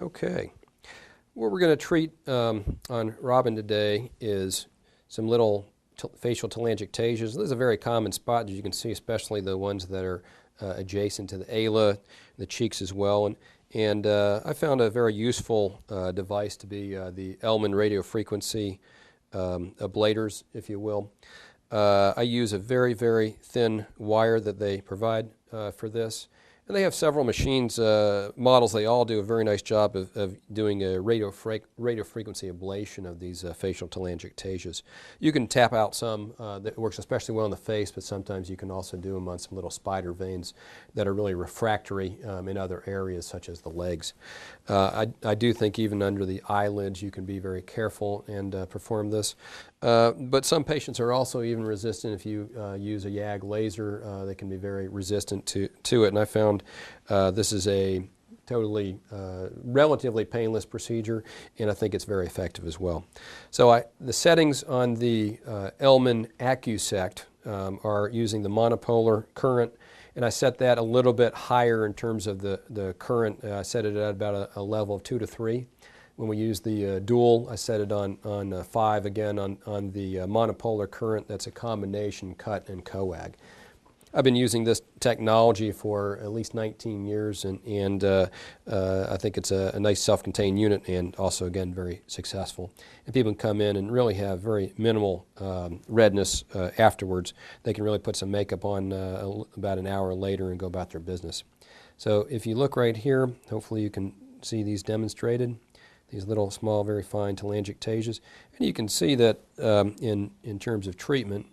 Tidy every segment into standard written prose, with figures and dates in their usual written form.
Okay. What we're going to treat on Robin today is some little facial telangiectasias. This is a very common spot, as you can see, especially the ones that are adjacent to the ala, the cheeks as well. And I found a very useful device to be the Ellman radio frequency ablators, if you will. I use a very, very thin wire that they provide for this. And they have several machines, models. They all do a very nice job of doing a radio frequency ablation of these facial telangiectasias. You can tap out some that works especially well in the face, but sometimes you can also do them on some little spider veins that are really refractory in other areas, such as the legs. I do think even under the eyelids you can be very careful and perform this. But some patients are also even resistant. If you use a YAG laser, they can be very resistant to it. And I found this is a totally relatively painless procedure, and I think it's very effective as well. So the settings on the Ellman Accusect are using the monopolar current, and I set that a little bit higher in terms of the current. I set it at about a level of 2 to 3. When we use the dual, I set it on 5 again on the monopolar current. That's a combination cut and coag. I've been using this technology for at least 19 years, and I think it's a nice self-contained unit and also, again, very successful. And people can come in and really have very minimal redness afterwards. They can really put some makeup on about an hour later and go about their business. So if you look right here, hopefully you can see these demonstrated. These little, small, very fine telangiectasias. And you can see that in terms of treatment,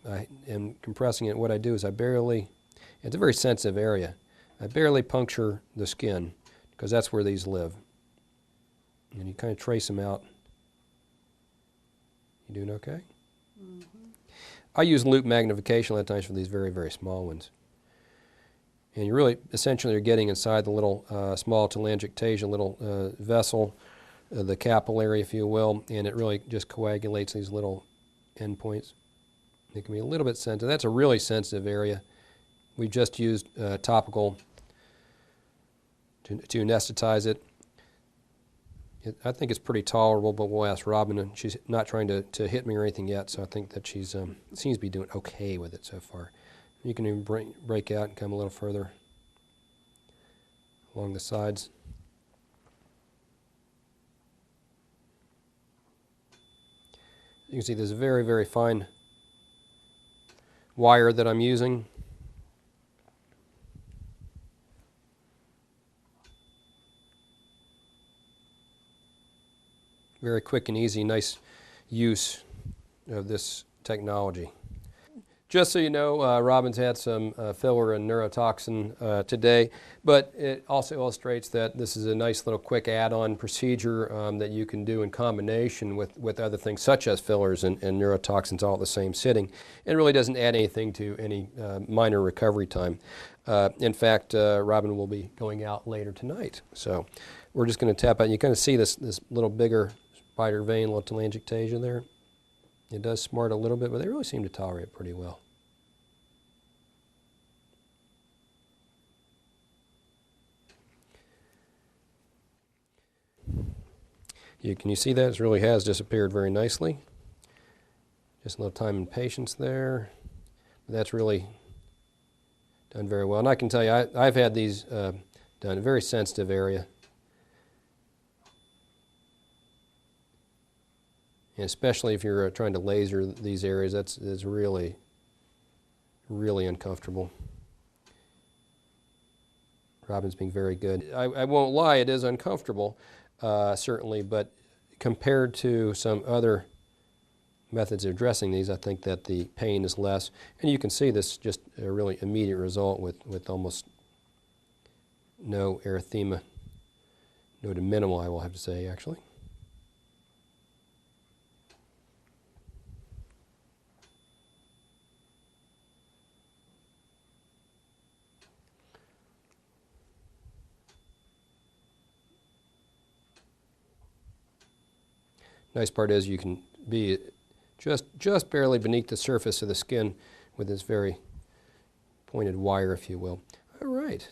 I am compressing it. What I do is it's a very sensitive area. I barely puncture the skin because that's where these live. And you kind of trace them out. You doing okay? Mm-hmm. I use loop magnification a lot of times for these very, very small ones. And you really, essentially, are getting inside the little small telangiectasia, little vessel, the capillary, if you will, and it really just coagulates these little endpoints. It can be a little bit sensitive. That's a really sensitive area. We've just used topical to anesthetize it. I think it's pretty tolerable, but we'll ask Robin, and she's not trying to hit me or anything yet, so I think that she's seems to be doing okay with it so far. You can even break out and come a little further along the sides. You can see there's a very, very fine wire that I'm using. Very quick and easy, nice use of this technology. Just so you know, Robin's had some filler and neurotoxin today, but it also illustrates that this is a nice little quick add-on procedure that you can do in combination with other things such as fillers and neurotoxins all at the same sitting. It really doesn't add anything to any minor recovery time. In fact, Robin will be going out later tonight. So we're just going to tap out. You kind of see this little bigger spider vein, little telangiectasia there. It does smart a little bit, but they really seem to tolerate it pretty well. Can you see that? It really has disappeared very nicely. Just a little time and patience there. But that's really done very well. And I can tell you, I've had these done in a very sensitive area. And especially if you're trying to laser these areas, that's really, really uncomfortable. Robin's being very good. I won't lie, it is uncomfortable, certainly, but compared to some other methods of addressing these, I think that the pain is less. And you can see this just a really immediate result with almost no erythema, no to minimal, I will have to say, actually. Nice part is you can be just barely beneath the surface of the skin with this very pointed wire, if you will. All right.